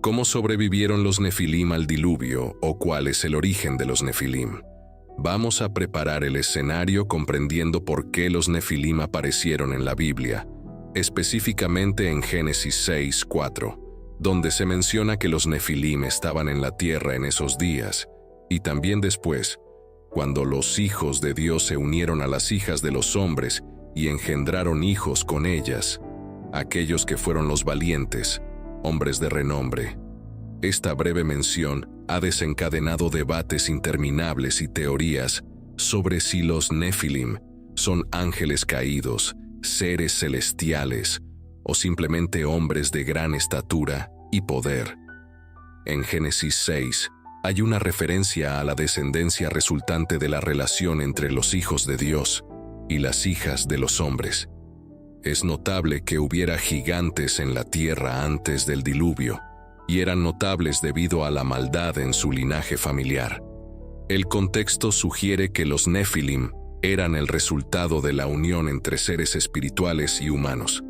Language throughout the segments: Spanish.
¿Cómo sobrevivieron los Nefilim al diluvio o cuál es el origen de los Nefilim? Vamos a preparar el escenario comprendiendo por qué los Nefilim aparecieron en la Biblia, específicamente en Génesis 6:4, donde se menciona que los Nefilim estaban en la tierra en esos días, y también después, cuando los hijos de Dios se unieron a las hijas de los hombres y engendraron hijos con ellas, aquellos que fueron los valientes, hombres de renombre. Esta breve mención ha desencadenado debates interminables y teorías sobre si los Nefilim son ángeles caídos, seres celestiales o simplemente hombres de gran estatura y poder. En Génesis 6 hay una referencia a la descendencia resultante de la relación entre los hijos de Dios y las hijas de los hombres. Es notable que hubiera gigantes en la tierra antes del diluvio, y eran notables debido a la maldad en su linaje familiar. El contexto sugiere que los Nefilim eran el resultado de la unión entre seres espirituales y humanos.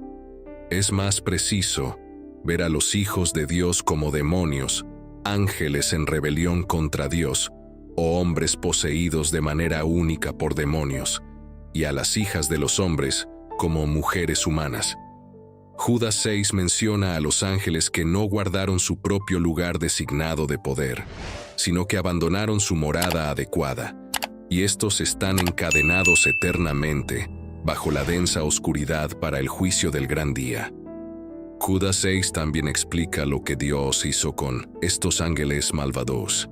Es más preciso ver a los hijos de Dios como demonios, ángeles en rebelión contra Dios, o hombres poseídos de manera única por demonios, y a las hijas de los hombres como mujeres humanas. Judas 6 menciona a los ángeles que no guardaron su propio lugar designado de poder, sino que abandonaron su morada adecuada, y estos están encadenados eternamente bajo la densa oscuridad para el juicio del gran día. Judas 6 también explica lo que Dios hizo con estos ángeles malvados.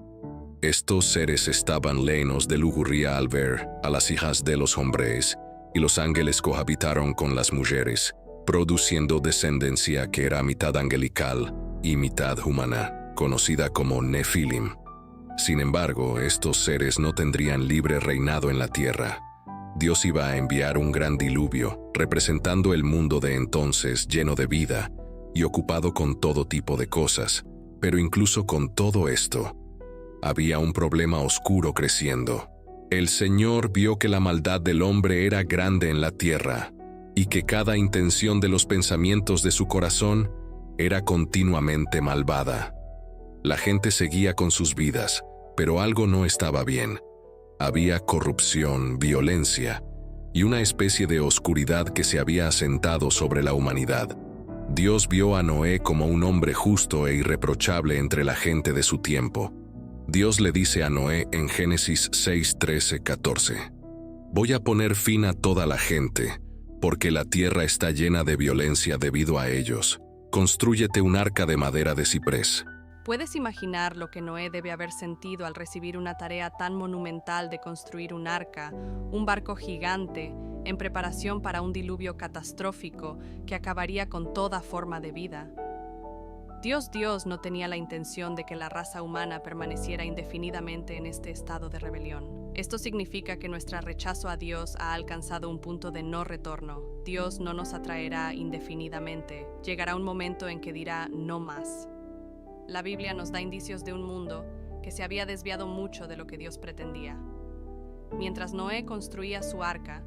Estos seres estaban llenos de lujuria al ver a las hijas de los hombres, y los ángeles cohabitaron con las mujeres, produciendo descendencia que era mitad angelical y mitad humana, conocida como Nefilim. Sin embargo, estos seres no tendrían libre reinado en la tierra. Dios iba a enviar un gran diluvio, representando el mundo de entonces lleno de vida y ocupado con todo tipo de cosas. Pero incluso con todo esto, había un problema oscuro creciendo. El Señor vio que la maldad del hombre era grande en la tierra y que cada intención de los pensamientos de su corazón era continuamente malvada. La gente seguía con sus vidas, pero algo no estaba bien. Había corrupción, violencia y una especie de oscuridad que se había asentado sobre la humanidad. Dios vio a Noé como un hombre justo e irreprochable entre la gente de su tiempo. Dios le dice a Noé en Génesis 6, 13, 14: «Voy a poner fin a toda la gente, porque la tierra está llena de violencia debido a ellos. Constrúyete un arca de madera de ciprés». ¿Puedes imaginar lo que Noé debe haber sentido al recibir una tarea tan monumental de construir un arca, un barco gigante, en preparación para un diluvio catastrófico que acabaría con toda forma de vida? Dios no tenía la intención de que la raza humana permaneciera indefinidamente en este estado de rebelión. Esto significa que nuestro rechazo a Dios ha alcanzado un punto de no retorno. Dios no nos atraerá indefinidamente. Llegará un momento en que dirá no más. La Biblia nos da indicios de un mundo que se había desviado mucho de lo que Dios pretendía. Mientras Noé construía su arca,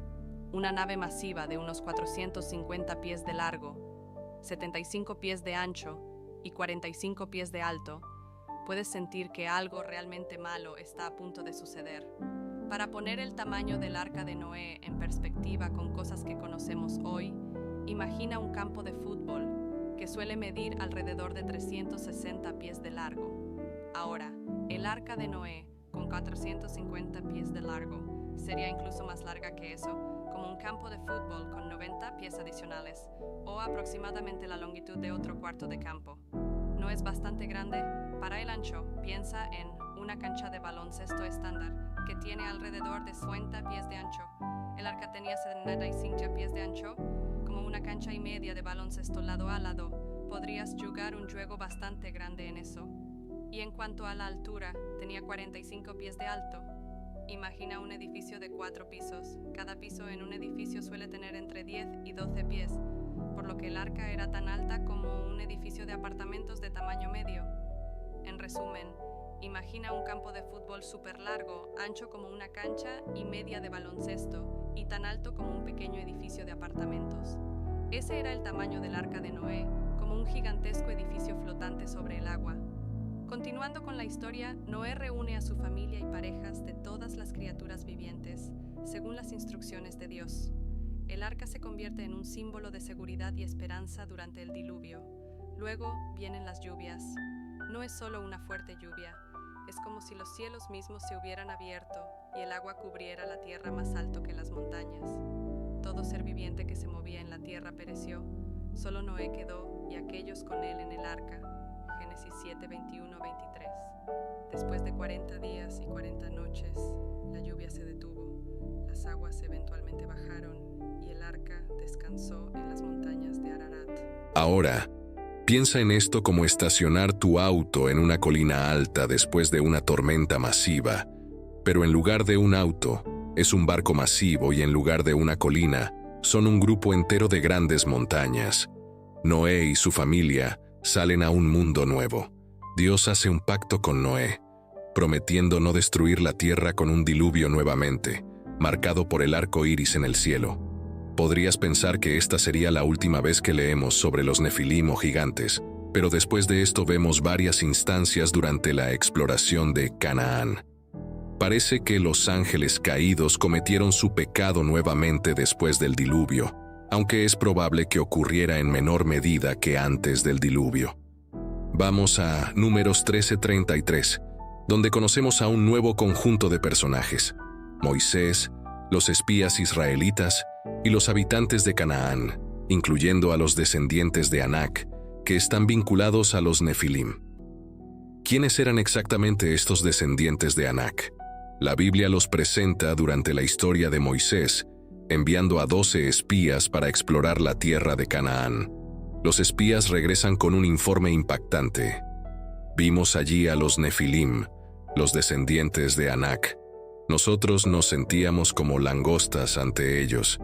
una nave masiva de unos 450 pies de largo, 75 pies de ancho y 45 pies de alto, puedes sentir que algo realmente malo está a punto de suceder. Para poner el tamaño del arca de Noé en perspectiva con cosas que conocemos hoy, imagina un campo de fútbol que suele medir alrededor de 360 pies de largo. Ahora, el arca de Noé, con 450 pies de largo, sería incluso más larga que eso, como un campo de fútbol con 90 pies adicionales, o aproximadamente la longitud de otro cuarto de campo. ¿No es bastante grande? Para el ancho, piensa en una cancha de baloncesto estándar, que tiene alrededor de 50 pies de ancho. El arca tenía 75 pies de ancho, como una cancha y media de baloncesto lado a lado. Podrías jugar un juego bastante grande en eso. Y en cuanto a la altura, tenía 45 pies de alto. Imagina un edificio de 4 pisos. Cada piso en un edificio suele tener entre 10 y 12 pies, por lo que el arca era tan alta como un edificio de apartamentos de tamaño medio. En resumen, imagina un campo de fútbol súper largo, ancho como una cancha y media de baloncesto, y tan alto como un pequeño edificio de apartamentos. Ese era el tamaño del arca de Noé, como un gigantesco edificio flotante sobre el agua. Continuando con la historia, Noé reúne a su familia y parejas de todas las criaturas vivientes, según las instrucciones de Dios. El arca se convierte en un símbolo de seguridad y esperanza durante el diluvio. Luego vienen las lluvias. No es solo una fuerte lluvia, es como si los cielos mismos se hubieran abierto y el agua cubriera la tierra más alto que las montañas. Todo ser viviente que se movía en la tierra pereció, solo Noé quedó y aquellos con él en el arca. Génesis 7, 21, 23. Después de 40 días y 40 noches, la lluvia se detuvo, las aguas eventualmente bajaron y el arca descansó en las montañas de Ararat. Ahora, piensa en esto como estacionar tu auto en una colina alta después de una tormenta masiva, pero en lugar de un auto, es un barco masivo y en lugar de una colina, son un grupo entero de grandes montañas. Noé y su familia salen a un mundo nuevo. Dios hace un pacto con Noé, prometiendo no destruir la tierra con un diluvio nuevamente, marcado por el arco iris en el cielo. Podrías pensar que esta sería la última vez que leemos sobre los nefilim o gigantes, pero después de esto vemos varias instancias durante la exploración de Canaán. Parece que los ángeles caídos cometieron su pecado nuevamente después del diluvio, aunque es probable que ocurriera en menor medida que antes del diluvio. Vamos a Números 13:33, donde conocemos a un nuevo conjunto de personajes: Moisés, los espías israelitas y los habitantes de Canaán, incluyendo a los descendientes de Anac, que están vinculados a los nefilim. ¿Quiénes eran exactamente estos descendientes de Anac? La Biblia los presenta durante la historia de Moisés, enviando a 12 espías para explorar la tierra de Canaán. Los espías regresan con un informe impactante. Vimos allí a los nefilim, los descendientes de Anac. Nosotros nos sentíamos como langostas ante ellos,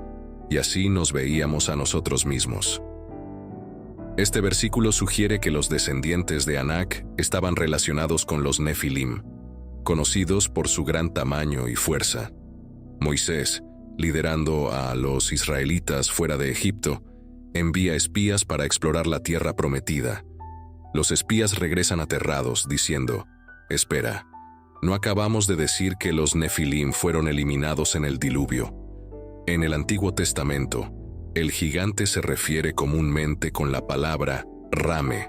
y así nos veíamos a nosotros mismos. Este versículo sugiere que los descendientes de Anac estaban relacionados con los nefilim, conocidos por su gran tamaño y fuerza. Moisés, liderando a los israelitas fuera de Egipto, envía espías para explorar la tierra prometida. Los espías regresan aterrados, diciendo: «Espera, ¿no acabamos de decir que los nefilim fueron eliminados en el diluvio?» En el Antiguo Testamento, el gigante se refiere comúnmente con la palabra rame,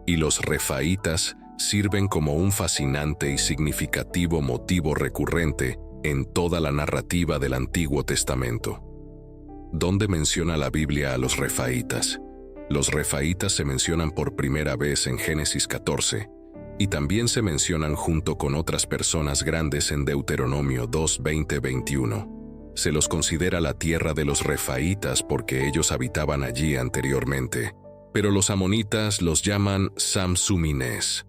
y los refaítas sirven como un fascinante y significativo motivo recurrente en toda la narrativa del Antiguo Testamento. ¿Dónde menciona la Biblia a los refaítas? Los refaítas se mencionan por primera vez en Génesis 14, y también se mencionan junto con otras personas grandes en Deuteronomio 2, 20, 21. Se los considera la tierra de los refaítas porque ellos habitaban allí anteriormente, pero los amonitas los llaman Samsumines,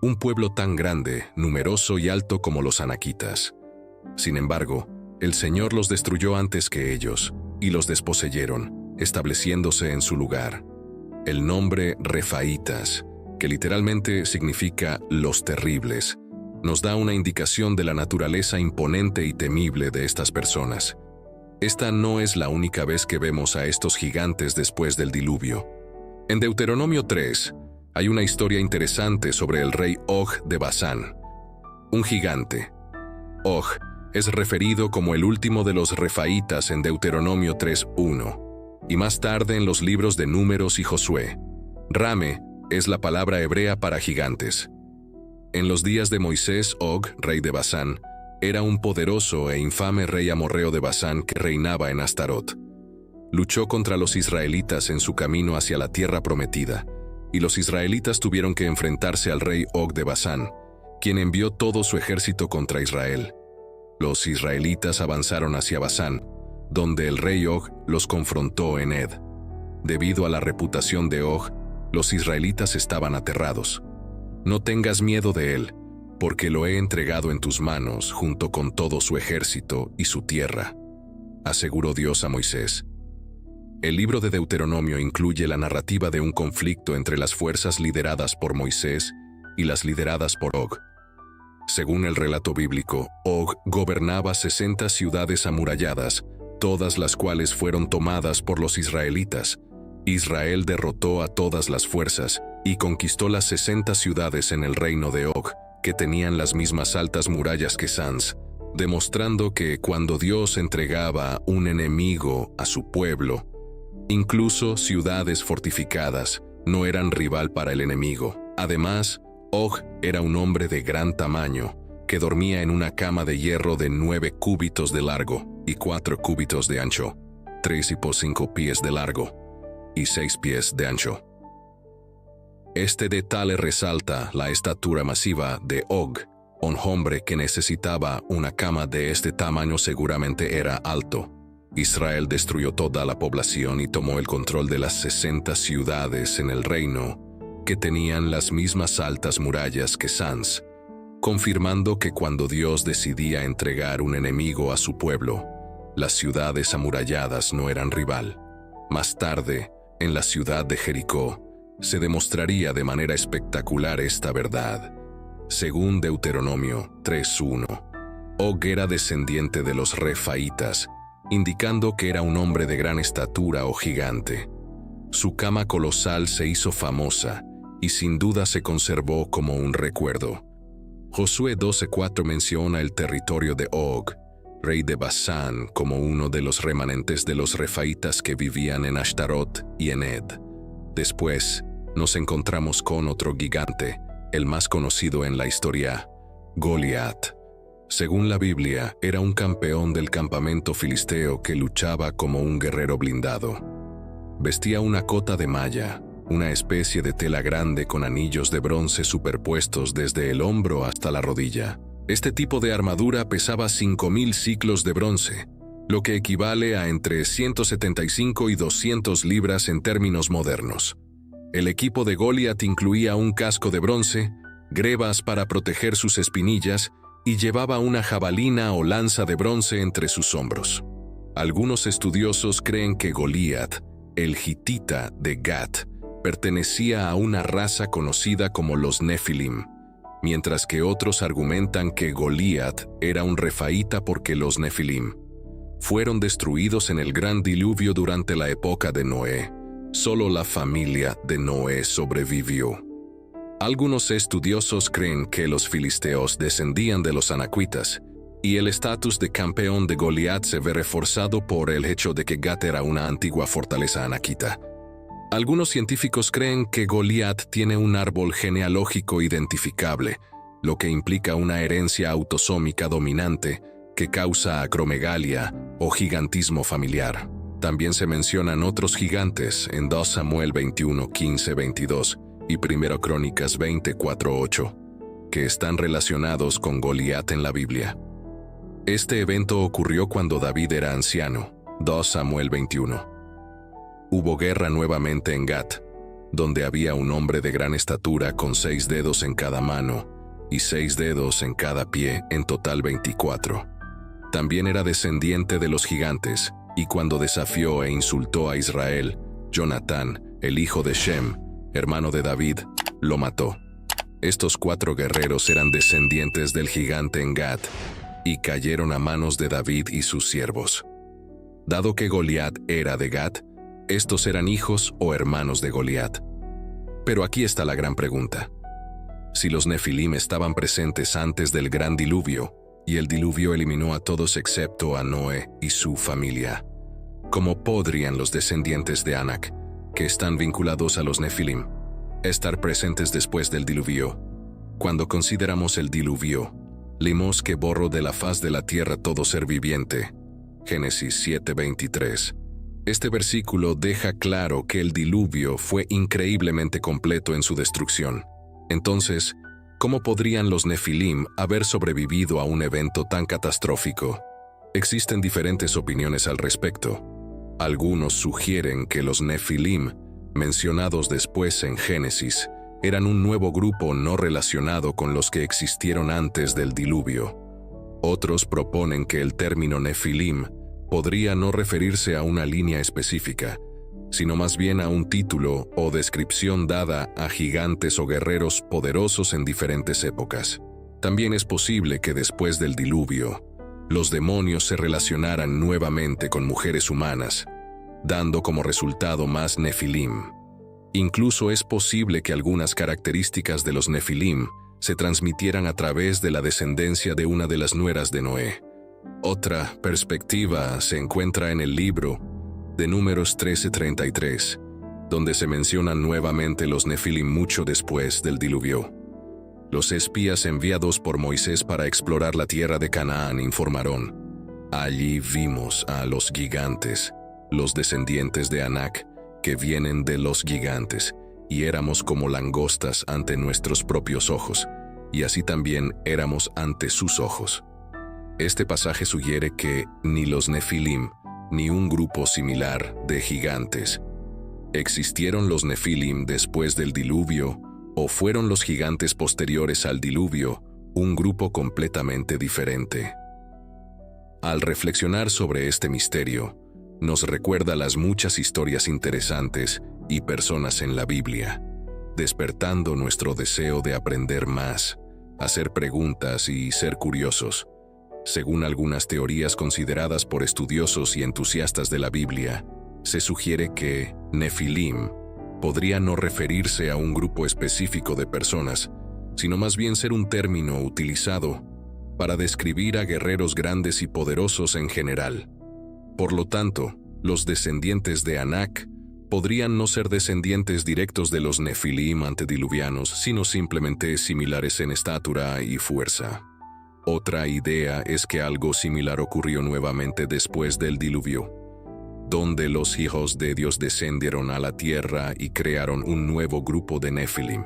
un pueblo tan grande, numeroso y alto como los anaquitas. Sin embargo, el Señor los destruyó antes que ellos, y los desposeyeron, estableciéndose en su lugar. El nombre refaítas, que literalmente significa los terribles, nos da una indicación de la naturaleza imponente y temible de estas personas. Esta no es la única vez que vemos a estos gigantes después del diluvio. En Deuteronomio 3, hay una historia interesante sobre el rey Og de Basán, un gigante. Og es referido como el último de los refaítas en Deuteronomio 3:1, y más tarde en los libros de Números y Josué. Rame es la palabra hebrea para gigantes. En los días de Moisés, Og, rey de Basán, era un poderoso e infame rey amorreo de Basán que reinaba en Astarot. Luchó contra los israelitas en su camino hacia la tierra prometida, y los israelitas tuvieron que enfrentarse al rey Og de Basán, quien envió todo su ejército contra Israel. Los israelitas avanzaron hacia Basán, donde el rey Og los confrontó en Ed. Debido a la reputación de Og, los israelitas estaban aterrados. «No tengas miedo de él, porque lo he entregado en tus manos junto con todo su ejército y su tierra», aseguró Dios a Moisés. El libro de Deuteronomio incluye la narrativa de un conflicto entre las fuerzas lideradas por Moisés y las lideradas por Og. Según el relato bíblico, Og gobernaba 60 ciudades amuralladas, todas las cuales fueron tomadas por los israelitas, Israel derrotó a todas las fuerzas y conquistó las 60 ciudades en el reino de Og, que tenían las mismas altas murallas que Sans, demostrando que cuando Dios entregaba un enemigo a su pueblo, incluso ciudades fortificadas no eran rival para el enemigo. Además, Og era un hombre de gran tamaño, que dormía en una cama de hierro de 9 cúbitos de largo y 4 cúbitos de ancho, 3,5 pies de largo y 6 pies de ancho. Este detalle resalta la estatura masiva de Og. Un hombre que necesitaba una cama de este tamaño seguramente era alto. Israel destruyó toda la población y tomó el control de las 60 ciudades en el reino, que tenían las mismas altas murallas que Sans, confirmando que cuando Dios decidía entregar un enemigo a su pueblo, las ciudades amuralladas no eran rival. Más tarde, en la ciudad de Jericó, se demostraría de manera espectacular esta verdad. Según Deuteronomio 3:1, Og era descendiente de los Refaitas, indicando que era un hombre de gran estatura o gigante. Su cama colosal se hizo famosa y sin duda se conservó como un recuerdo. Josué 12:4 menciona el territorio de Og, rey de Basán, como uno de los remanentes de los Refaitas que vivían en Ashtarot y en Ed. Después, nos encontramos con otro gigante, el más conocido en la historia, Goliat. Según la Biblia, era un campeón del campamento filisteo que luchaba como un guerrero blindado. Vestía una cota de malla, una especie de tela grande con anillos de bronce superpuestos desde el hombro hasta la rodilla. Este tipo de armadura pesaba 5,000 siclos de bronce, lo que equivale a entre 175 y 200 libras en términos modernos. El equipo de Goliat incluía un casco de bronce, grebas para proteger sus espinillas y llevaba una jabalina o lanza de bronce entre sus hombros. Algunos estudiosos creen que Goliat, el hitita de Gat, pertenecía a una raza conocida como los Nefilim, mientras que otros argumentan que Goliat era un refaíta porque los Nefilim fueron destruidos en el gran diluvio durante la época de Noé. Solo la familia de Noé sobrevivió. Algunos estudiosos creen que los filisteos descendían de los anaquitas, y el estatus de campeón de Goliat se ve reforzado por el hecho de que Gat era una antigua fortaleza anaquita. Algunos científicos creen que Goliat tiene un árbol genealógico identificable, lo que implica una herencia autosómica dominante que causa acromegalia o gigantismo familiar. También se mencionan otros gigantes en 2 Samuel 21:15-22 y 1 Crónicas 20:4-8, que están relacionados con Goliat en la Biblia. Este evento ocurrió cuando David era anciano, 2 Samuel 21. Hubo guerra nuevamente en Gat, donde había un hombre de gran estatura con 6 dedos en cada mano y 6 dedos en cada pie, en total 24. También era descendiente de los gigantes, y cuando desafió e insultó a Israel, Jonatán, el hijo de Shem, hermano de David, lo mató. Estos 4 guerreros eran descendientes del gigante en Gat, y cayeron a manos de David y sus siervos. Dado que Goliat era de Gat, estos eran hijos o hermanos de Goliat. Pero aquí está la gran pregunta. Si los Nefilim estaban presentes antes del gran diluvio, y el diluvio eliminó a todos excepto a Noé y su familia, ¿cómo podrían los descendientes de Anak, que están vinculados a los Nefilim, estar presentes después del diluvio? Cuando consideramos el diluvio, leímos que borró de la faz de la tierra todo ser viviente. Génesis 7:23. Este versículo deja claro que el diluvio fue increíblemente completo en su destrucción. Entonces, ¿cómo podrían los Nefilim haber sobrevivido a un evento tan catastrófico? Existen diferentes opiniones al respecto. Algunos sugieren que los Nefilim, mencionados después en Génesis, eran un nuevo grupo no relacionado con los que existieron antes del diluvio. Otros proponen que el término Nefilim podría no referirse a una línea específica, sino más bien a un título o descripción dada a gigantes o guerreros poderosos en diferentes épocas. También es posible que después del diluvio, los demonios se relacionaran nuevamente con mujeres humanas, dando como resultado más nefilim. Incluso es posible que algunas características de los nefilim se transmitieran a través de la descendencia de una de las nueras de Noé. Otra perspectiva se encuentra en el libro de Números 13:33, donde se mencionan nuevamente los nefilim mucho después del diluvio. Los espías enviados por Moisés para explorar la tierra de Canaán informaron: allí vimos a los gigantes, los descendientes de Anac, que vienen de los gigantes, y éramos como langostas ante nuestros propios ojos, y así también éramos ante sus ojos. Este pasaje sugiere que ni los nefilim, ni un grupo similar de gigantes. ¿Existieron los nefilim después del diluvio, o fueron los gigantes posteriores al diluvio un grupo completamente diferente? Al reflexionar sobre este misterio, nos recuerda las muchas historias interesantes y personas en la Biblia, despertando nuestro deseo de aprender más, hacer preguntas y ser curiosos. Según algunas teorías consideradas por estudiosos y entusiastas de la Biblia, se sugiere que nefilim podría no referirse a un grupo específico de personas, sino más bien ser un término utilizado para describir a guerreros grandes y poderosos en general. Por lo tanto, los descendientes de Anac podrían no ser descendientes directos de los nefilim antediluvianos, sino simplemente similares en estatura y fuerza. Otra idea es que algo similar ocurrió nuevamente después del diluvio, donde los hijos de Dios descendieron a la tierra y crearon un nuevo grupo de nefilim.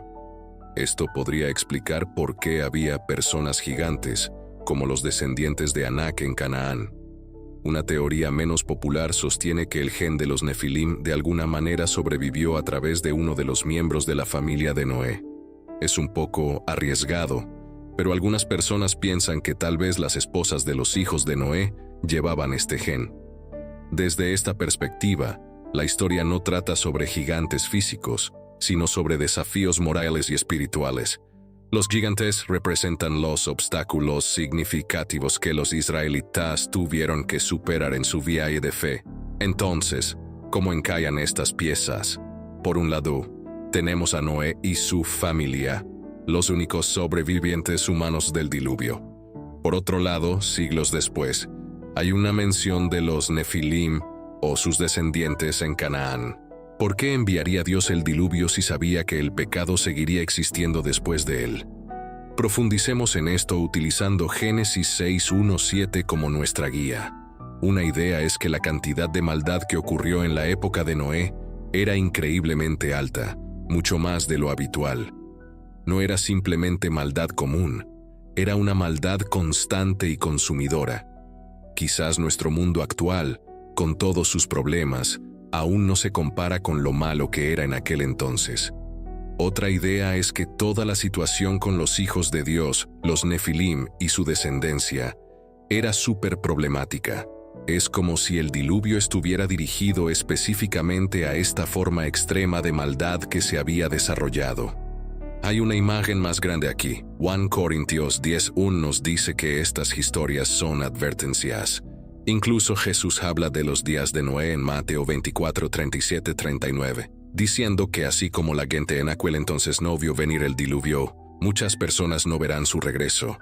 Esto podría explicar por qué había personas gigantes, como los descendientes de Anac en Canaán. Una teoría menos popular sostiene que el gen de los nefilim de alguna manera sobrevivió a través de uno de los miembros de la familia de Noé. Es un poco arriesgado, pero algunas personas piensan que tal vez las esposas de los hijos de Noé llevaban este gen. Desde esta perspectiva, la historia no trata sobre gigantes físicos, sino sobre desafíos morales y espirituales. Los gigantes representan los obstáculos significativos que los israelitas tuvieron que superar en su viaje de fe. Entonces, ¿cómo encajan estas piezas? Por un lado, tenemos a Noé y su familia, los únicos sobrevivientes humanos del diluvio. Por otro lado, siglos después, hay una mención de los nefilim o sus descendientes en Canaán. ¿Por qué enviaría Dios el diluvio si sabía que el pecado seguiría existiendo después de él? Profundicemos en esto utilizando Génesis 6:1-7 como nuestra guía. Una idea es que la cantidad de maldad que ocurrió en la época de Noé era increíblemente alta, mucho más de lo habitual. No era simplemente maldad común, era una maldad constante y consumidora. Quizás nuestro mundo actual, con todos sus problemas, aún no se compara con lo malo que era en aquel entonces. Otra idea es que toda la situación con los hijos de Dios, los nefilim y su descendencia, era súper problemática. Es como si el diluvio estuviera dirigido específicamente a esta forma extrema de maldad que se había desarrollado. Hay una imagen más grande aquí. 1 Corintios 10:1 nos dice que estas historias son advertencias. Incluso Jesús habla de los días de Noé en Mateo 24:37-39, diciendo que así como la gente en aquel entonces no vio venir el diluvio, muchas personas no verán su regreso.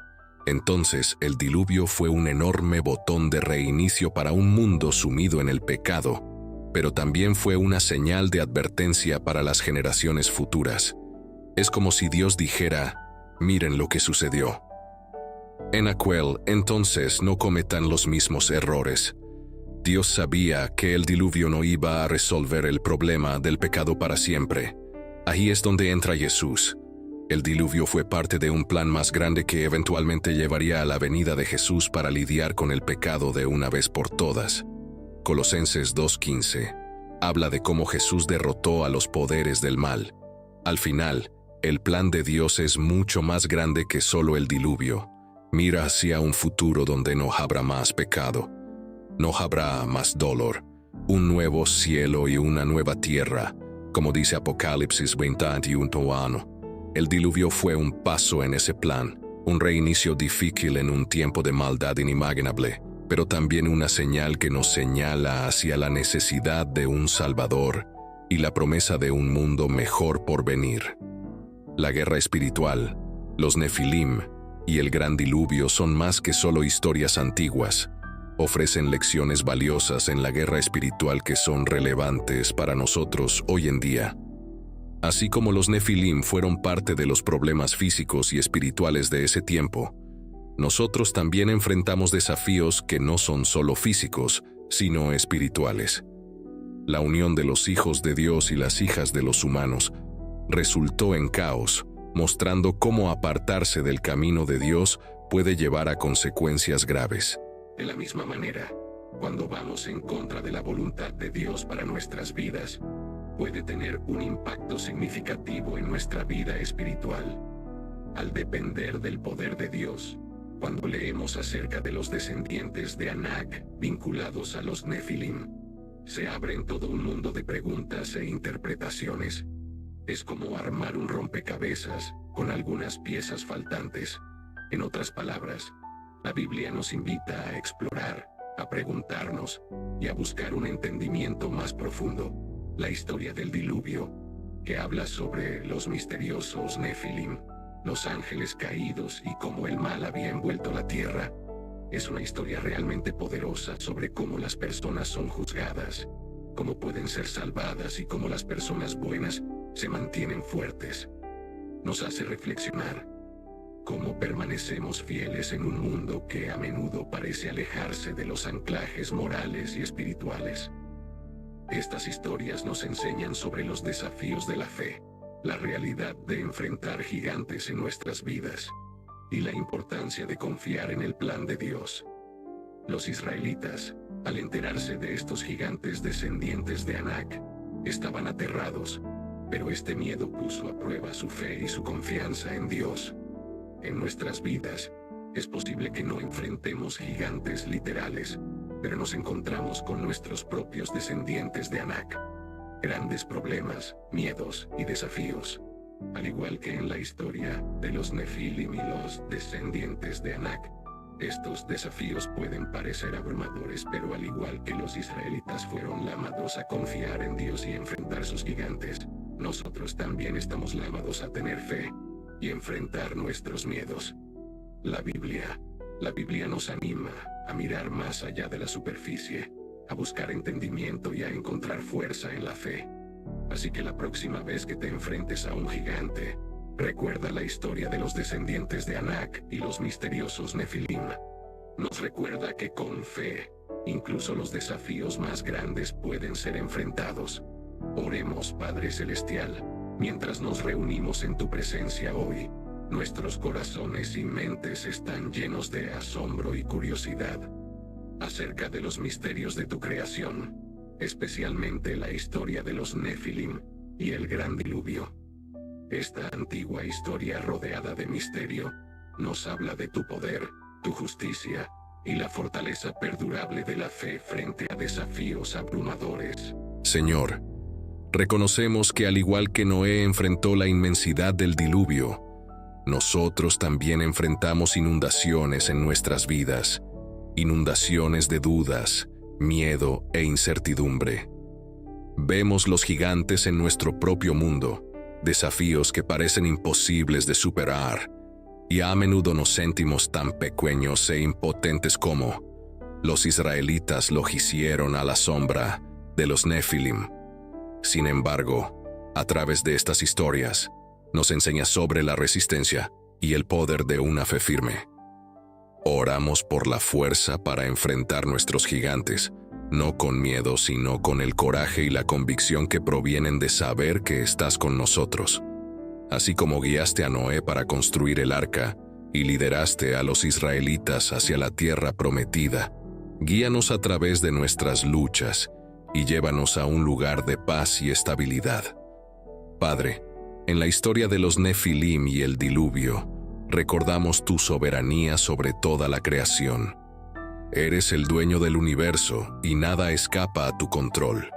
Entonces, el diluvio fue un enorme botón de reinicio para un mundo sumido en el pecado, pero también fue una señal de advertencia para las generaciones futuras. Es como si Dios dijera: miren lo que sucedió. En aquel entonces no cometan los mismos errores. Dios sabía que el diluvio no iba a resolver el problema del pecado para siempre. Ahí es donde entra Jesús. El diluvio fue parte de un plan más grande que eventualmente llevaría a la venida de Jesús para lidiar con el pecado de una vez por todas. Colosenses 2:15 habla de cómo Jesús derrotó a los poderes del mal. Al final, el plan de Dios es mucho más grande que solo el diluvio. Mira hacia un futuro donde no habrá más pecado, no habrá más dolor, un nuevo cielo y una nueva tierra, como dice Apocalipsis 21:1. El diluvio fue un paso en ese plan, un reinicio difícil en un tiempo de maldad inimaginable, pero también una señal que nos señala hacia la necesidad de un Salvador y la promesa de un mundo mejor por venir. La guerra espiritual, los Nefilim y el gran diluvio son más que solo historias antiguas. Ofrecen lecciones valiosas en la guerra espiritual que son relevantes para nosotros hoy en día. Así como los Nefilim fueron parte de los problemas físicos y espirituales de ese tiempo, nosotros también enfrentamos desafíos que no son solo físicos, sino espirituales. La unión de los hijos de Dios y las hijas de los humanos resultó en caos, mostrando cómo apartarse del camino de Dios puede llevar a consecuencias graves. De la misma manera, cuando vamos en contra de la voluntad de Dios para nuestras vidas, puede tener un impacto significativo en nuestra vida espiritual. Al depender del poder de Dios, cuando leemos acerca de los descendientes de Anak vinculados a los Nefilim, se abren todo un mundo de preguntas e interpretaciones. Es como armar un rompecabezas con algunas piezas faltantes. En otras palabras, la Biblia nos invita a explorar, a preguntarnos y a buscar un entendimiento más profundo. La historia del diluvio, que habla sobre los misteriosos Nefilim, los ángeles caídos y cómo el mal había envuelto la tierra, es una historia realmente poderosa sobre cómo las personas son juzgadas, cómo pueden ser salvadas y cómo las personas buenas se mantienen fuertes. Nos hace reflexionar cómo permanecemos fieles en un mundo que a menudo parece alejarse de los anclajes morales y espirituales. Estas historias nos enseñan sobre los desafíos de la fe, la realidad de enfrentar gigantes en nuestras vidas y la importancia de confiar en el plan de Dios. Los israelitas, al enterarse de estos gigantes descendientes de Anak, estaban aterrados, pero este miedo puso a prueba su fe y su confianza en Dios. En nuestras vidas, es posible que no enfrentemos gigantes literales, pero nos encontramos con nuestros propios descendientes de Anak. Grandes problemas, miedos y desafíos. Al igual que en la historia de los Nefilim y los descendientes de Anak, estos desafíos pueden parecer abrumadores, pero al igual que los israelitas fueron llamados a confiar en Dios y enfrentar sus gigantes, nosotros también estamos llamados a tener fe y enfrentar nuestros miedos. La Biblia nos anima a mirar más allá de la superficie, a buscar entendimiento y a encontrar fuerza en la fe. Así que la próxima vez que te enfrentes a un gigante, recuerda la historia de los descendientes de Anak y los misteriosos Nefilim. Nos recuerda que con fe, incluso los desafíos más grandes pueden ser enfrentados. Oremos, Padre Celestial, mientras nos reunimos en tu presencia hoy. Nuestros corazones y mentes están llenos de asombro y curiosidad acerca de los misterios de tu creación, especialmente la historia de los Nefilim y el gran diluvio. Esta antigua historia rodeada de misterio nos habla de tu poder, tu justicia y la fortaleza perdurable de la fe frente a desafíos abrumadores. Señor, reconocemos que al igual que Noé enfrentó la inmensidad del diluvio, nosotros también enfrentamos inundaciones en nuestras vidas, inundaciones de dudas, miedo e incertidumbre. Vemos los gigantes en nuestro propio mundo, desafíos que parecen imposibles de superar, y a menudo nos sentimos tan pequeños e impotentes como los israelitas lo hicieron a la sombra de los Nefilim. Sin embargo, a través de estas historias, nos enseña sobre la resistencia y el poder de una fe firme. Oramos por la fuerza para enfrentar nuestros gigantes, no con miedo, sino con el coraje y la convicción que provienen de saber que estás con nosotros. Así como guiaste a Noé para construir el arca y lideraste a los israelitas hacia la tierra prometida, guíanos a través de nuestras luchas y llévanos a un lugar de paz y estabilidad. Padre, en la historia de los Nefilim y el diluvio, recordamos tu soberanía sobre toda la creación. Eres el dueño del universo y nada escapa a tu control.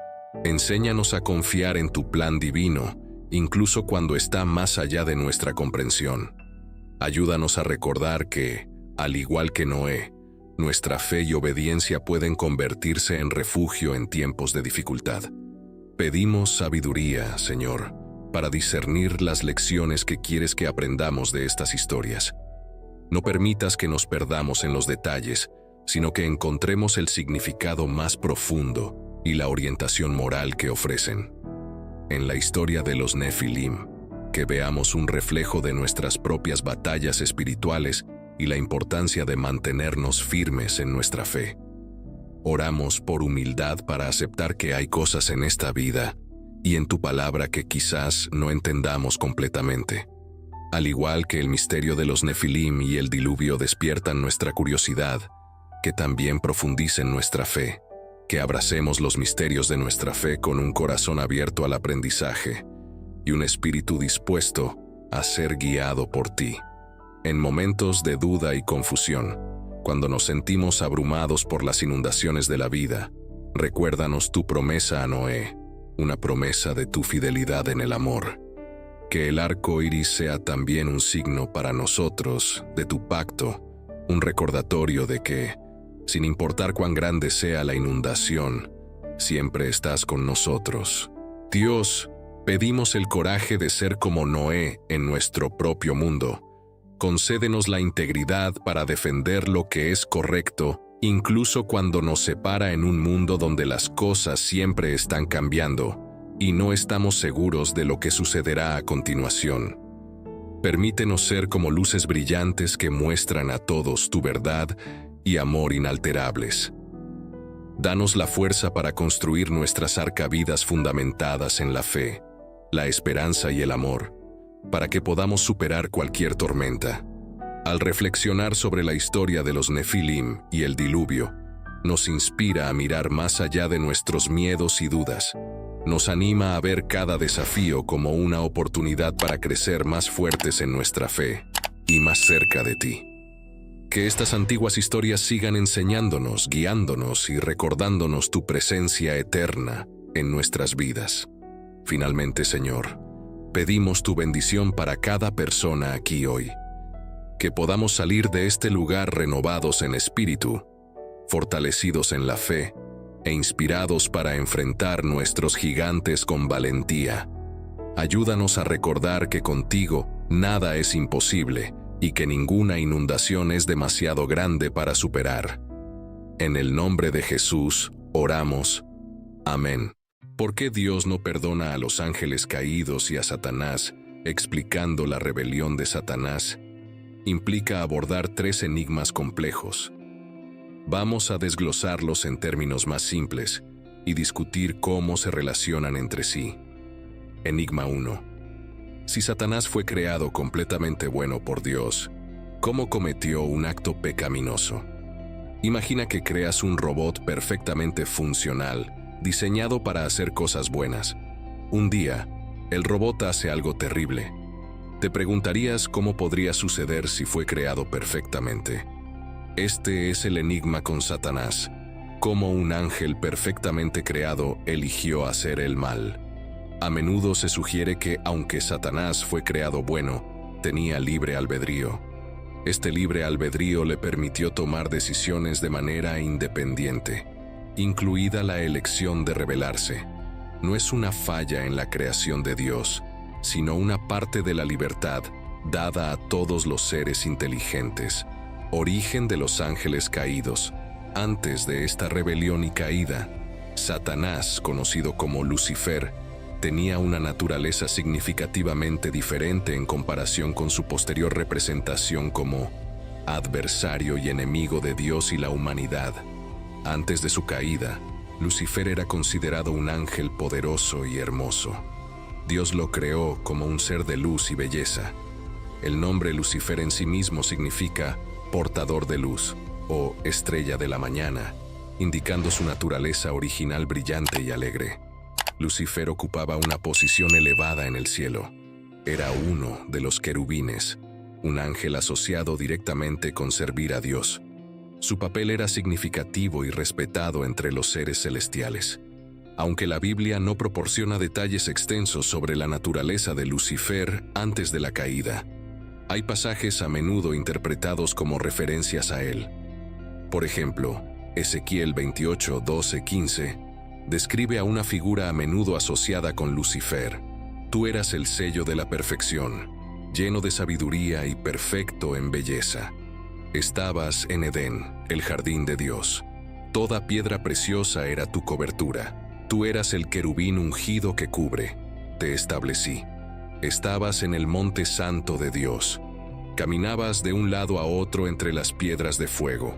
Enséñanos a confiar en tu plan divino, incluso cuando está más allá de nuestra comprensión. Ayúdanos a recordar que, al igual que Noé, Nuestra fe y obediencia pueden convertirse en refugio en tiempos de dificultad. Pedimos sabiduría, Señor, para discernir las lecciones que quieres que aprendamos de estas historias. No permitas que nos perdamos en los detalles, sino que encontremos el significado más profundo y la orientación moral que ofrecen. En la historia de los Nefilim, que veamos un reflejo de nuestras propias batallas espirituales y la importancia de mantenernos firmes en nuestra fe. Oramos por humildad para aceptar que hay cosas en esta vida y en tu palabra que quizás no entendamos completamente. Al igual que el misterio de los Nefilim y el diluvio despiertan nuestra curiosidad, que también profundicen nuestra fe, que abracemos los misterios de nuestra fe con un corazón abierto al aprendizaje y un espíritu dispuesto a ser guiado por ti. En momentos de duda y confusión, cuando nos sentimos abrumados por las inundaciones de la vida, recuérdanos tu promesa a Noé, una promesa de tu fidelidad en el amor. Que el arco iris sea también un signo para nosotros de tu pacto, un recordatorio de que, sin importar cuán grande sea la inundación, siempre estás con nosotros. Dios, pedimos el coraje de ser como Noé en nuestro propio mundo. Concédenos la integridad para defender lo que es correcto, incluso cuando nos separa en un mundo donde las cosas siempre están cambiando y no estamos seguros de lo que sucederá a continuación. Permítenos ser como luces brillantes que muestran a todos tu verdad y amor inalterables. Danos la fuerza para construir nuestras arcavidas fundamentadas en la fe, la esperanza y el amor, para que podamos superar cualquier tormenta. Al reflexionar sobre la historia de los Nefilim y el diluvio, nos inspira a mirar más allá de nuestros miedos y dudas. Nos anima a ver cada desafío como una oportunidad para crecer más fuertes en nuestra fe y más cerca de ti. Que estas antiguas historias sigan enseñándonos, guiándonos y recordándonos tu presencia eterna en nuestras vidas. Finalmente, Señor, pedimos tu bendición para cada persona aquí hoy. Que podamos salir de este lugar renovados en espíritu, fortalecidos en la fe e inspirados para enfrentar nuestros gigantes con valentía. Ayúdanos a recordar que contigo nada es imposible y que ninguna inundación es demasiado grande para superar. En el nombre de Jesús, oramos. Amén. ¿Por qué Dios no perdona a los ángeles caídos y a Satanás, explicando la rebelión de Satanás? Implica abordar 3 enigmas complejos. Vamos a desglosarlos en términos más simples y discutir cómo se relacionan entre sí. Enigma 1. Si Satanás fue creado completamente bueno por Dios, ¿cómo cometió un acto pecaminoso? Imagina que creas un robot perfectamente funcional, diseñado para hacer cosas buenas. Un día, el robot hace algo terrible. Te preguntarías cómo podría suceder si fue creado perfectamente. Este es el enigma con Satanás, cómo un ángel perfectamente creado eligió hacer el mal. A menudo se sugiere que, aunque Satanás fue creado bueno, tenía libre albedrío. Este libre albedrío le permitió tomar decisiones de manera independiente, incluida la elección de rebelarse. No es una falla en la creación de Dios, sino una parte de la libertad dada a todos los seres inteligentes, origen de los ángeles caídos. Antes de esta rebelión y caída, Satanás, conocido como Lucifer, tenía una naturaleza significativamente diferente en comparación con su posterior representación como adversario y enemigo de Dios y la humanidad. Antes de su caída, Lucifer era considerado un ángel poderoso y hermoso. Dios lo creó como un ser de luz y belleza. El nombre Lucifer en sí mismo significa portador de luz o estrella de la mañana, indicando su naturaleza original brillante y alegre. Lucifer ocupaba una posición elevada en el cielo. Era uno de los querubines, un ángel asociado directamente con servir a Dios. Su papel era significativo y respetado entre los seres celestiales. Aunque la Biblia no proporciona detalles extensos sobre la naturaleza de Lucifer antes de la caída, hay pasajes a menudo interpretados como referencias a él. Por ejemplo, Ezequiel 28, 12, 15 describe a una figura a menudo asociada con Lucifer. Tú eras el sello de la perfección, lleno de sabiduría y perfecto en belleza. Estabas en Edén, el jardín de Dios. Toda piedra preciosa era tu cobertura. Tú eras el querubín ungido que cubre. Te establecí. Estabas en el monte santo de Dios. Caminabas de un lado a otro entre las piedras de fuego.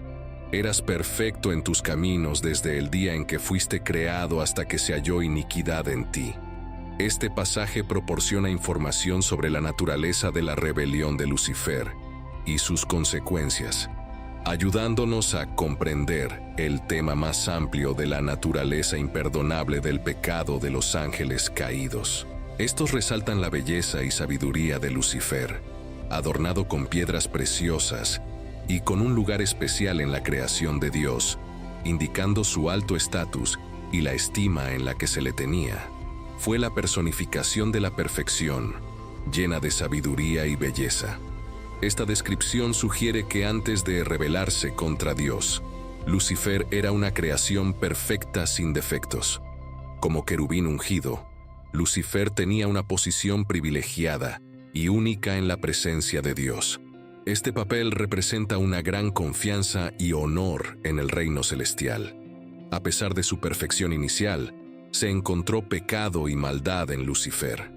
Eras perfecto en tus caminos desde el día en que fuiste creado hasta que se halló iniquidad en ti. Este pasaje proporciona información sobre la naturaleza de la rebelión de Lucifer y sus consecuencias, ayudándonos a comprender el tema más amplio de la naturaleza imperdonable del pecado de los ángeles caídos. Estos resaltan la belleza y sabiduría de Lucifer, adornado con piedras preciosas y con un lugar especial en la creación de Dios, indicando su alto estatus y la estima en la que se le tenía. Fue la personificación de la perfección, llena de sabiduría y belleza. Esta descripción sugiere que antes de rebelarse contra Dios, Lucifer era una creación perfecta sin defectos. Como querubín ungido, Lucifer tenía una posición privilegiada y única en la presencia de Dios. Este papel representa una gran confianza y honor en el reino celestial. A pesar de su perfección inicial, se encontró pecado y maldad en Lucifer.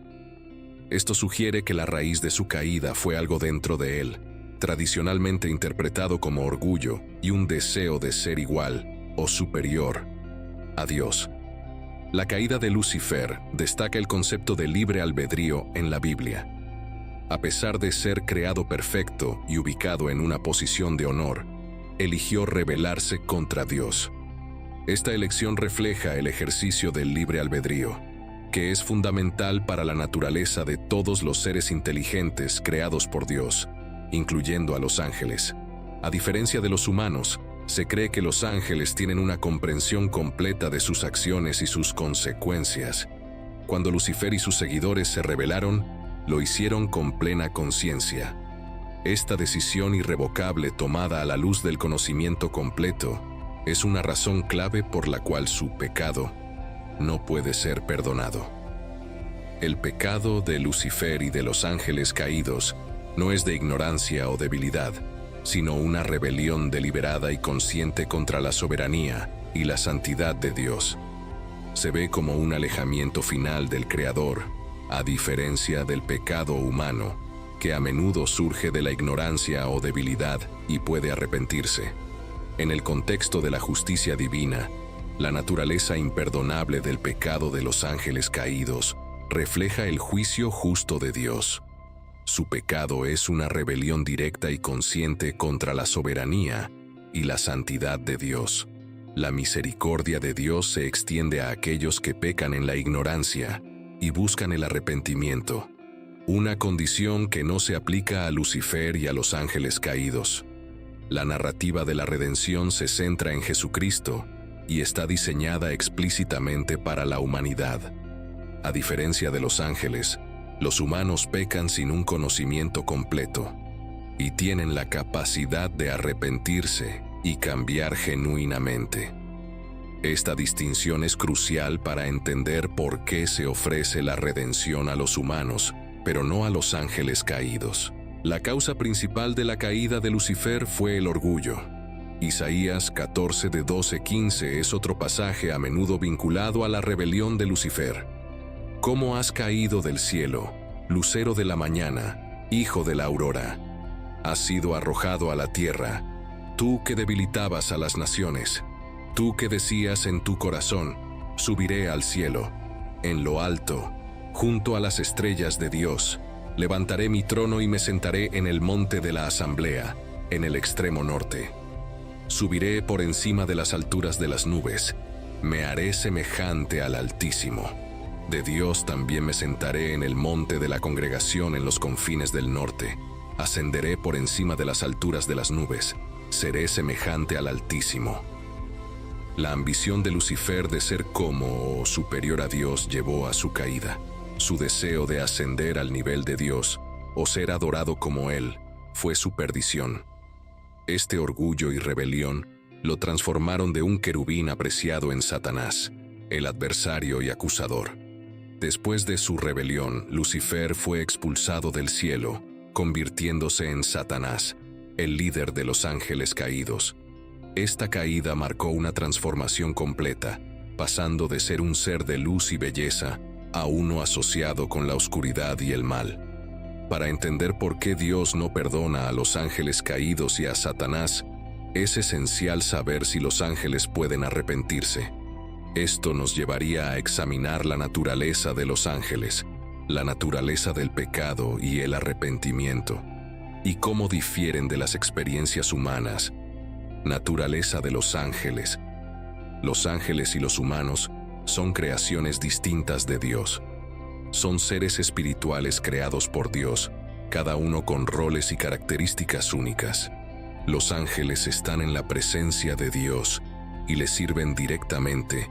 Esto sugiere que la raíz de su caída fue algo dentro de él, tradicionalmente interpretado como orgullo y un deseo de ser igual o superior a Dios. La caída de Lucifer destaca el concepto de libre albedrío en la Biblia. A pesar de ser creado perfecto y ubicado en una posición de honor, eligió rebelarse contra Dios. Esta elección refleja el ejercicio del libre albedrío, que es fundamental para la naturaleza de todos los seres inteligentes creados por Dios, incluyendo a los ángeles. A diferencia de los humanos, se cree que los ángeles tienen una comprensión completa de sus acciones y sus consecuencias. Cuando Lucifer y sus seguidores se rebelaron, lo hicieron con plena conciencia. Esta decisión irrevocable tomada a la luz del conocimiento completo es una razón clave por la cual su pecado no puede ser perdonado. El pecado de Lucifer y de los ángeles caídos no es de ignorancia o debilidad, sino una rebelión deliberada y consciente contra la soberanía y la santidad de Dios. Se ve como un alejamiento final del Creador, a diferencia del pecado humano, que a menudo surge de la ignorancia o debilidad y puede arrepentirse. En el contexto de la justicia divina, la naturaleza imperdonable del pecado de los ángeles caídos refleja el juicio justo de Dios. Su pecado es una rebelión directa y consciente contra la soberanía y la santidad de Dios. La misericordia de Dios se extiende a aquellos que pecan en la ignorancia y buscan el arrepentimiento, una condición que no se aplica a Lucifer y a los ángeles caídos. La narrativa de la redención se centra en Jesucristo y está diseñada explícitamente para la humanidad. A diferencia de los ángeles, los humanos pecan sin un conocimiento completo y tienen la capacidad de arrepentirse y cambiar genuinamente. Esta distinción es crucial para entender por qué se ofrece la redención a los humanos, pero no a los ángeles caídos. La causa principal de la caída de Lucifer fue el orgullo. Isaías 14 de 12-15 es otro pasaje a menudo vinculado a la rebelión de Lucifer. ¿Cómo has caído del cielo, lucero de la mañana, hijo de la aurora? Has sido arrojado a la tierra, tú que debilitabas a las naciones. Tú que decías en tu corazón, subiré al cielo, en lo alto, junto a las estrellas de Dios, levantaré mi trono y me sentaré en el monte de la asamblea, en el extremo norte. Subiré por encima de las alturas de las nubes, me haré semejante al Altísimo. De Dios también me sentaré en el monte de la congregación en los confines del norte. Ascenderé por encima de las alturas de las nubes, seré semejante al Altísimo. La ambición de Lucifer de ser como o superior a Dios llevó a su caída. Su deseo de ascender al nivel de Dios o ser adorado como Él fue su perdición. Este orgullo y rebelión lo transformaron de un querubín apreciado en Satanás, el adversario y acusador. Después de su rebelión, Lucifer fue expulsado del cielo, convirtiéndose en Satanás, el líder de los ángeles caídos. Esta caída marcó una transformación completa, pasando de ser un ser de luz y belleza a uno asociado con la oscuridad y el mal. Para entender por qué Dios no perdona a los ángeles caídos y a Satanás, es esencial saber si los ángeles pueden arrepentirse. Esto nos llevaría a examinar la naturaleza de los ángeles, la naturaleza del pecado y el arrepentimiento, y cómo difieren de las experiencias humanas. Naturaleza de los ángeles. Los ángeles y los humanos son creaciones distintas de Dios. Son seres espirituales creados por Dios, cada uno con roles y características únicas. Los ángeles están en la presencia de Dios y le sirven directamente,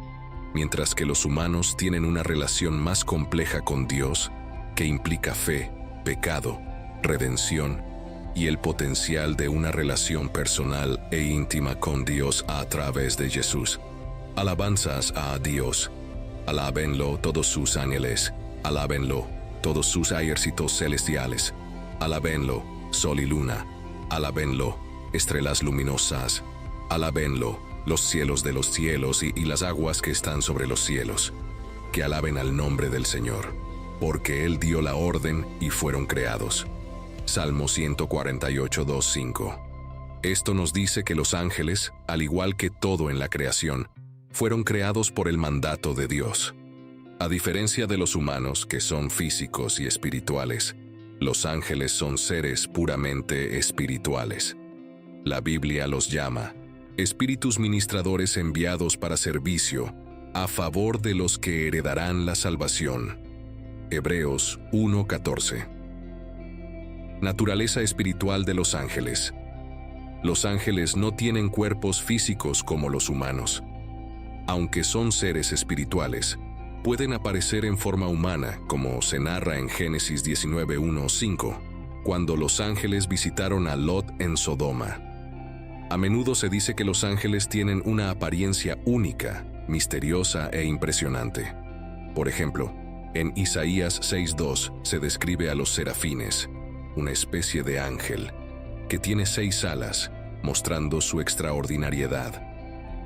mientras que los humanos tienen una relación más compleja con Dios que implica fe, pecado, redención y el potencial de una relación personal e íntima con Dios a través de Jesús. Alabanzas a Dios. Alábenlo todos sus ángeles, alábenlo todos sus ejércitos celestiales, alábenlo sol y luna, alábenlo estrellas luminosas, alábenlo los cielos de los cielos y las aguas que están sobre los cielos, que alaben al nombre del Señor, porque Él dio la orden y fueron creados. Salmo 148, 2, 5. Esto nos dice que los ángeles, al igual que todo en la creación, fueron creados por el mandato de Dios. A diferencia de los humanos, que son físicos y espirituales, los ángeles son seres puramente espirituales. La Biblia los llama espíritus ministradores enviados para servicio a favor de los que heredarán la salvación. Hebreos 1:14. Naturaleza espiritual de los ángeles. Los ángeles no tienen cuerpos físicos como los humanos. Aunque son seres espirituales, pueden aparecer en forma humana, como se narra en Génesis 19:1-5, cuando los ángeles visitaron a Lot en Sodoma. A menudo se dice que los ángeles tienen una apariencia única, misteriosa e impresionante. Por ejemplo, en Isaías 6:2 se describe a los serafines, una especie de ángel, que tiene 6 alas, mostrando su extraordinariedad.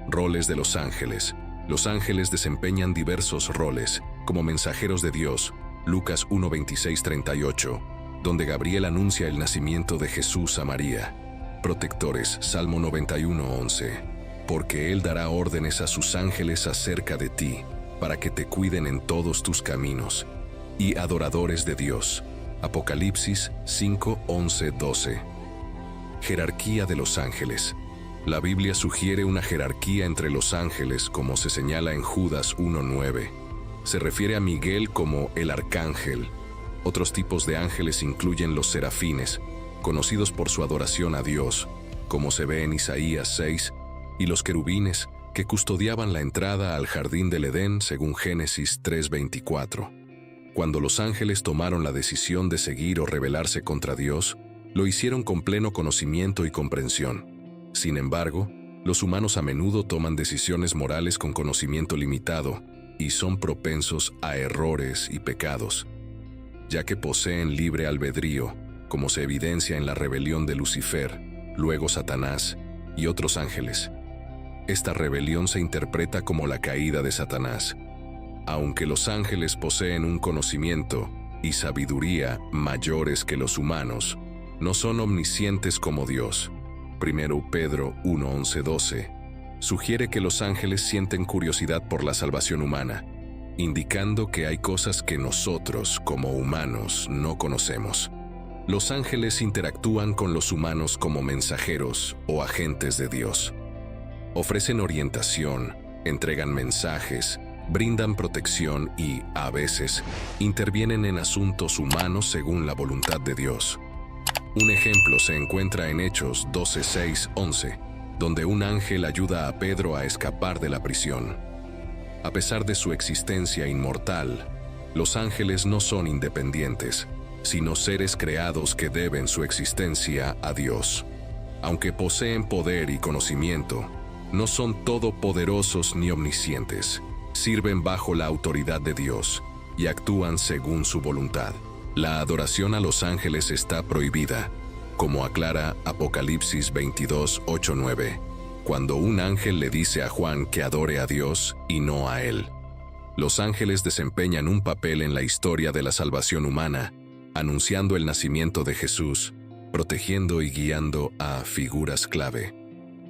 Roles de los ángeles. Los ángeles desempeñan diversos roles, como mensajeros de Dios, Lucas 1:26-38, donde Gabriel anuncia el nacimiento de Jesús a María. Protectores, Salmo 91:11, porque Él dará órdenes a sus ángeles acerca de ti, para que te cuiden en todos tus caminos. Y adoradores de Dios, Apocalipsis 5:11-12. Jerarquía de los ángeles. La Biblia sugiere una jerarquía entre los ángeles, como se señala en Judas 1:9. Se refiere a Miguel como el arcángel. Otros tipos de ángeles incluyen los serafines, conocidos por su adoración a Dios, como se ve en Isaías 6, y los querubines, que custodiaban la entrada al jardín del Edén según Génesis 3:24. Cuando los ángeles tomaron la decisión de seguir o rebelarse contra Dios, lo hicieron con pleno conocimiento y comprensión. Sin embargo, los humanos a menudo toman decisiones morales con conocimiento limitado y son propensos a errores y pecados, ya que poseen libre albedrío, como se evidencia en la rebelión de Lucifer, luego Satanás y otros ángeles. Esta rebelión se interpreta como la caída de Satanás. Aunque los ángeles poseen un conocimiento y sabiduría mayores que los humanos, no son omniscientes como Dios. 1 Pedro 1:11-12 sugiere que los ángeles sienten curiosidad por la salvación humana, indicando que hay cosas que nosotros, como humanos, no conocemos. Los ángeles interactúan con los humanos como mensajeros o agentes de Dios. Ofrecen orientación, entregan mensajes, brindan protección y, a veces, intervienen en asuntos humanos según la voluntad de Dios. Un ejemplo se encuentra en Hechos 12:6-11, donde un ángel ayuda a Pedro a escapar de la prisión. A pesar de su existencia inmortal, los ángeles no son independientes, sino seres creados que deben su existencia a Dios. Aunque poseen poder y conocimiento, No son todopoderosos ni omniscientes. Sirven bajo la autoridad de Dios y actúan según su voluntad. La adoración a los ángeles está prohibida, como aclara Apocalipsis 22, 8, 9, cuando un ángel le dice a Juan que adore a Dios y no a él. Los ángeles desempeñan un papel en la historia de la salvación humana, anunciando el nacimiento de Jesús, protegiendo y guiando a figuras clave.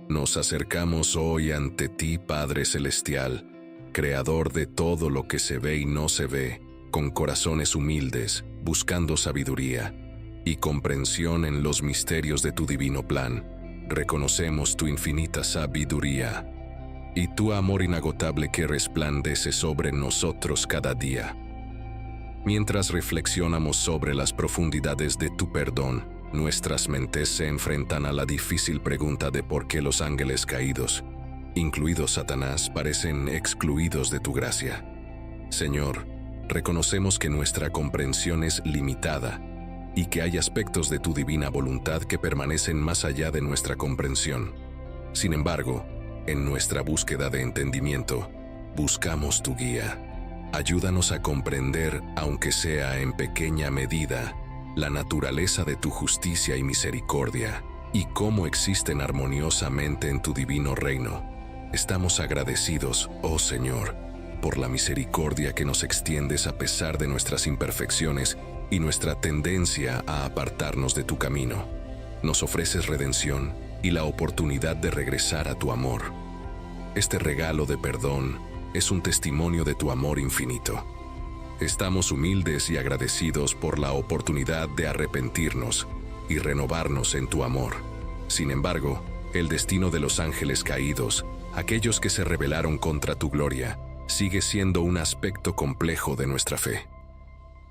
Nos acercamos hoy ante ti, Padre Celestial, Creador de todo lo que se ve y no se ve, con corazones humildes, buscando sabiduría y comprensión en los misterios de tu divino plan. Reconocemos tu infinita sabiduría y tu amor inagotable que resplandece sobre nosotros cada día. Mientras reflexionamos sobre las profundidades de tu perdón, nuestras mentes se enfrentan a la difícil pregunta de por qué los ángeles caídos, incluidos Satanás, parecen excluidos de tu gracia. Señor, reconocemos que nuestra comprensión es limitada y que hay aspectos de tu divina voluntad que permanecen más allá de nuestra comprensión. Sin embargo, en nuestra búsqueda de entendimiento, buscamos tu guía. Ayúdanos a comprender, aunque sea en pequeña medida, la naturaleza de tu justicia y misericordia y cómo existen armoniosamente en tu divino reino. Estamos agradecidos, oh Señor, por la misericordia que nos extiendes a pesar de nuestras imperfecciones y nuestra tendencia a apartarnos de tu camino. Nos ofreces redención y la oportunidad de regresar a tu amor. Este regalo de perdón es un testimonio de tu amor infinito. Estamos humildes y agradecidos por la oportunidad de arrepentirnos y renovarnos en tu amor. Sin embargo, el destino de los ángeles caídos, aquellos que se rebelaron contra tu gloria, sigue siendo un aspecto complejo de nuestra fe.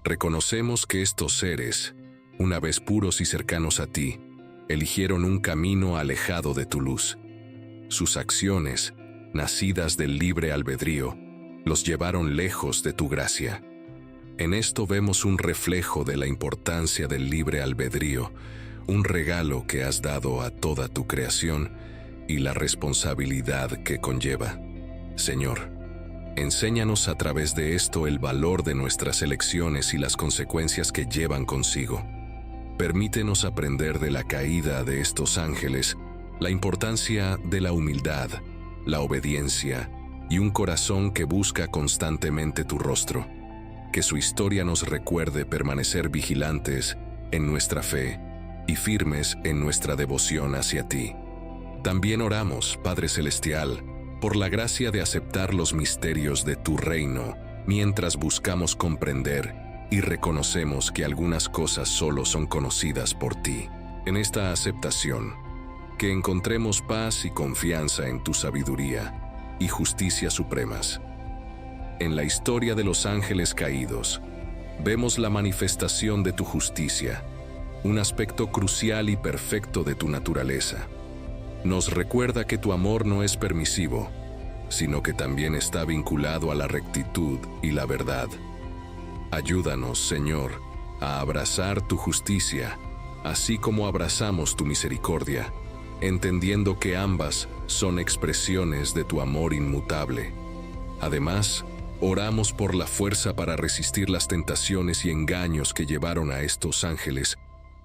Reconocemos que estos seres, una vez puros y cercanos a ti, eligieron un camino alejado de tu luz. Sus acciones, nacidas del libre albedrío, los llevaron lejos de tu gracia. En esto vemos un reflejo de la importancia del libre albedrío, un regalo que has dado a toda tu creación y la responsabilidad que conlleva. Señor, enséñanos a través de esto el valor de nuestras elecciones y las consecuencias que llevan consigo. Permítenos aprender de la caída de estos ángeles la importancia de la humildad, la obediencia y un corazón que busca constantemente tu rostro. Que su historia nos recuerde permanecer vigilantes en nuestra fe y firmes en nuestra devoción hacia ti. También oramos, Padre Celestial, por la gracia de aceptar los misterios de tu reino, mientras buscamos comprender y reconocemos que algunas cosas solo son conocidas por ti. En esta aceptación, que encontremos paz y confianza en tu sabiduría y justicia supremas. En la historia de los ángeles caídos, vemos la manifestación de tu justicia, un aspecto crucial y perfecto de tu naturaleza. Nos recuerda que tu amor no es permisivo, sino que también está vinculado a la rectitud y la verdad. Ayúdanos, Señor, a abrazar tu justicia, así como abrazamos tu misericordia, entendiendo que ambas son expresiones de tu amor inmutable. Además, oramos por la fuerza para resistir las tentaciones y engaños que llevaron a estos ángeles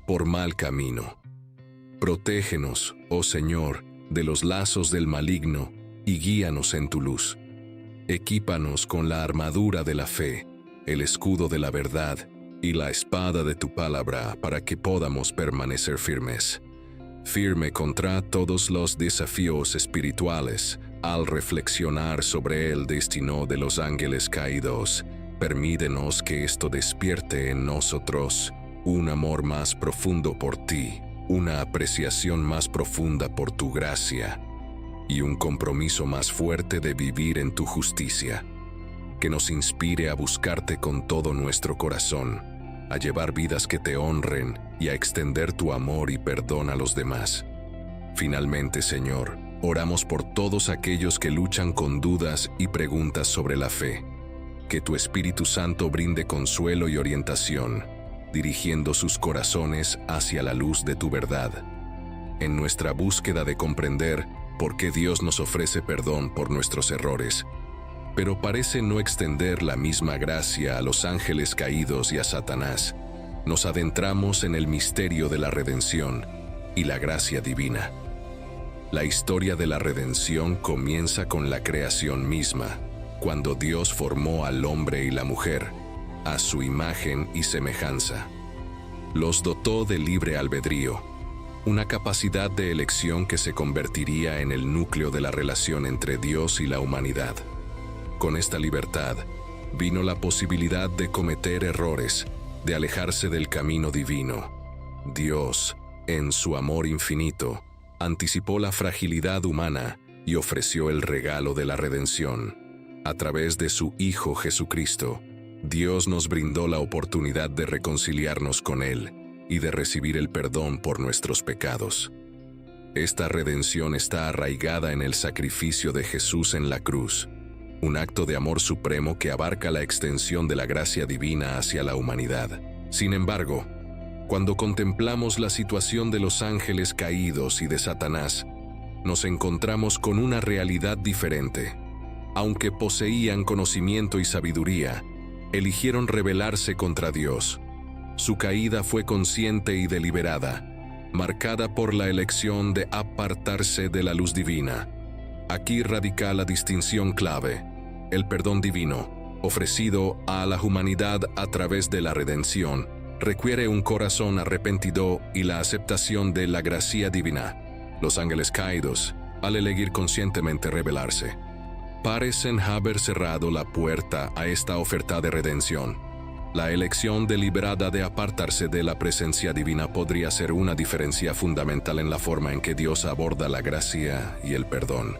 por mal camino. Protégenos, oh Señor, de los lazos del maligno y guíanos en tu luz. Equípanos con la armadura de la fe, el escudo de la verdad y la espada de tu palabra para que podamos permanecer firmes. Firme contra todos los desafíos espirituales. Al reflexionar sobre el destino de los ángeles caídos, permítenos que esto despierte en nosotros un amor más profundo por ti, una apreciación más profunda por tu gracia y un compromiso más fuerte de vivir en tu justicia, que nos inspire a buscarte con todo nuestro corazón, a llevar vidas que te honren y a extender tu amor y perdón a los demás. Finalmente, Señor, oramos por todos aquellos que luchan con dudas y preguntas sobre la fe. Que tu Espíritu Santo brinde consuelo y orientación, dirigiendo sus corazones hacia la luz de tu verdad. En nuestra búsqueda de comprender, por qué Dios nos ofrece perdón por nuestros errores, pero parece no extender la misma gracia a los ángeles caídos y a Satanás. Nos adentramos en el misterio de la redención y la gracia divina. La historia de la redención comienza con la creación misma, cuando Dios formó al hombre y la mujer, a su imagen y semejanza. Los dotó de libre albedrío, una capacidad de elección que se convertiría en el núcleo de la relación entre Dios y la humanidad. Con esta libertad, vino la posibilidad de cometer errores, de alejarse del camino divino. Dios, en su amor infinito, anticipó la fragilidad humana y ofreció el regalo de la redención. A través de su Hijo Jesucristo, Dios nos brindó la oportunidad de reconciliarnos con Él y de recibir el perdón por nuestros pecados. Esta redención está arraigada en el sacrificio de Jesús en la cruz, un acto de amor supremo que abarca la extensión de la gracia divina hacia la humanidad. Sin embargo, cuando contemplamos la situación de los ángeles caídos y de Satanás, nos encontramos con una realidad diferente. Aunque poseían conocimiento y sabiduría, eligieron rebelarse contra Dios. Su caída fue consciente y deliberada, marcada por la elección de apartarse de la luz divina. Aquí radica la distinción clave: el perdón divino, ofrecido a la humanidad a través de la redención, requiere un corazón arrepentido y la aceptación de la gracia divina. Los ángeles caídos, al elegir conscientemente rebelarse, parecen haber cerrado la puerta a esta oferta de redención. La elección deliberada de apartarse de la presencia divina podría ser una diferencia fundamental en la forma en que Dios aborda la gracia y el perdón.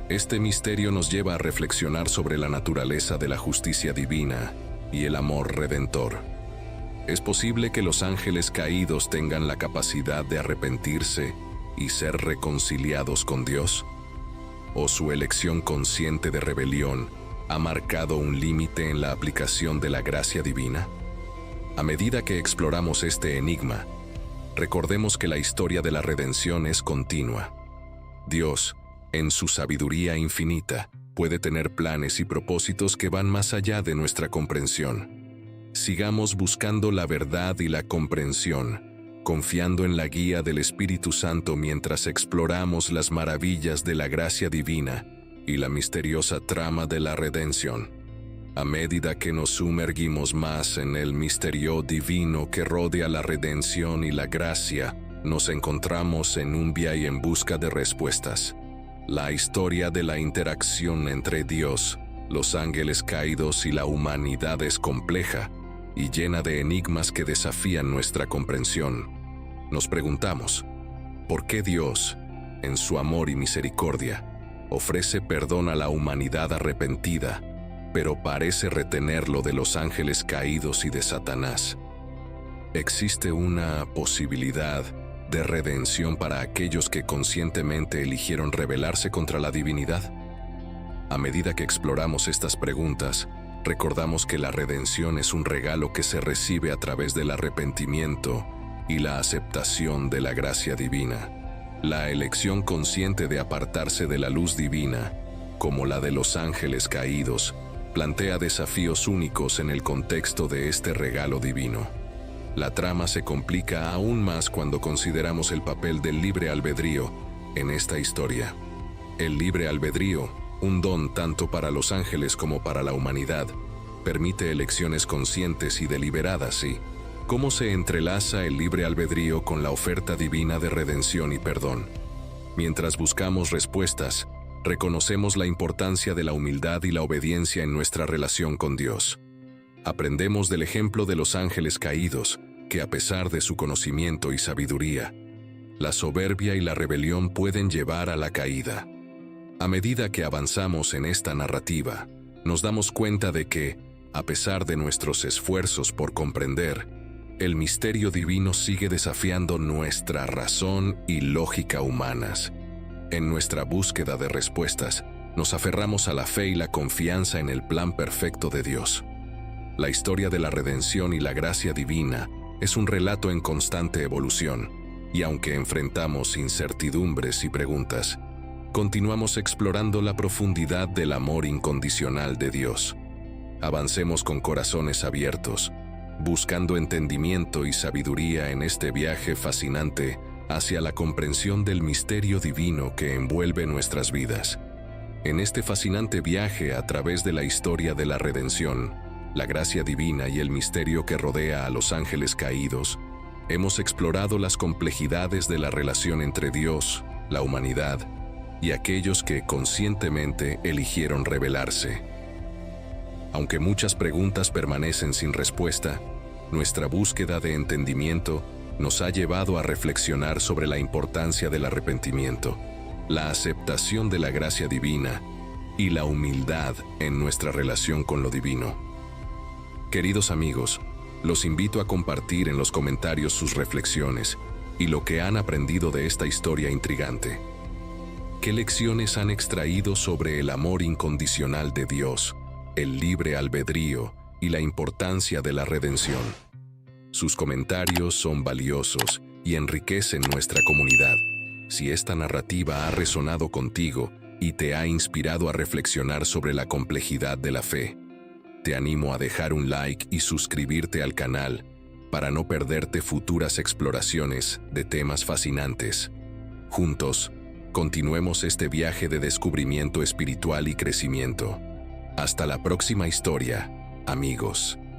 Este misterio nos lleva a reflexionar sobre la naturaleza de la justicia divina y el amor redentor. ¿Es posible que los ángeles caídos tengan la capacidad de arrepentirse y ser reconciliados con Dios? ¿O su elección consciente de rebelión ha marcado un límite en la aplicación de la gracia divina? A medida que exploramos este enigma, recordemos que la historia de la redención es continua. Dios, en su sabiduría infinita, puede tener planes y propósitos que van más allá de nuestra comprensión. Sigamos buscando la verdad y la comprensión, confiando en la guía del Espíritu Santo mientras exploramos las maravillas de la gracia divina y la misteriosa trama de la redención. A medida que nos sumergimos más en el misterio divino que rodea la redención y la gracia, nos encontramos en un viaje en busca de respuestas. La historia de la interacción entre Dios, los ángeles caídos y la humanidad es compleja y llena de enigmas que desafían nuestra comprensión. Nos preguntamos, ¿por qué Dios, en su amor y misericordia, ofrece perdón a la humanidad arrepentida, pero parece retenerlo de los ángeles caídos y de Satanás? ¿Existe una posibilidad de redención para aquellos que conscientemente eligieron rebelarse contra la divinidad? A medida que exploramos estas preguntas, recordamos que la redención es un regalo que se recibe a través del arrepentimiento y la aceptación de la gracia divina. La elección consciente de apartarse de la luz divina, como la de los ángeles caídos, plantea desafíos únicos en el contexto de este regalo divino. La trama se complica aún más cuando consideramos el papel del libre albedrío en esta historia. El libre albedrío, un don tanto para los ángeles como para la humanidad, permite elecciones conscientes y deliberadas. ¿Y cómo se entrelaza el libre albedrío con la oferta divina de redención y perdón? Mientras buscamos respuestas, reconocemos la importancia de la humildad y la obediencia en nuestra relación con Dios. Aprendemos del ejemplo de los ángeles caídos, que a pesar de su conocimiento y sabiduría, la soberbia y la rebelión pueden llevar a la caída. A medida que avanzamos en esta narrativa, nos damos cuenta de que, a pesar de nuestros esfuerzos por comprender, el misterio divino sigue desafiando nuestra razón y lógica humanas. En nuestra búsqueda de respuestas, nos aferramos a la fe y la confianza en el plan perfecto de Dios. La historia de la redención y la gracia divina es un relato en constante evolución, y aunque enfrentamos incertidumbres y preguntas, continuamos explorando la profundidad del amor incondicional de Dios. Avancemos con corazones abiertos, buscando entendimiento y sabiduría en este viaje fascinante hacia la comprensión del misterio divino que envuelve nuestras vidas. En este fascinante viaje a través de la historia de la redención, la gracia divina y el misterio que rodea a los ángeles caídos, hemos explorado las complejidades de la relación entre Dios, la humanidad y aquellos que conscientemente eligieron rebelarse. Aunque muchas preguntas permanecen sin respuesta, nuestra búsqueda de entendimiento nos ha llevado a reflexionar sobre la importancia del arrepentimiento, la aceptación de la gracia divina y la humildad en nuestra relación con lo divino. Queridos amigos, los invito a compartir en los comentarios sus reflexiones y lo que han aprendido de esta historia intrigante. ¿Qué lecciones han extraído sobre el amor incondicional de Dios, el libre albedrío y la importancia de la redención? Sus comentarios son valiosos y enriquecen nuestra comunidad. Si esta narrativa ha resonado contigo y te ha inspirado a reflexionar sobre la complejidad de la fe, te animo a dejar un like y suscribirte al canal para no perderte futuras exploraciones de temas fascinantes. Juntos, continuemos este viaje de descubrimiento espiritual y crecimiento. Hasta la próxima historia, amigos.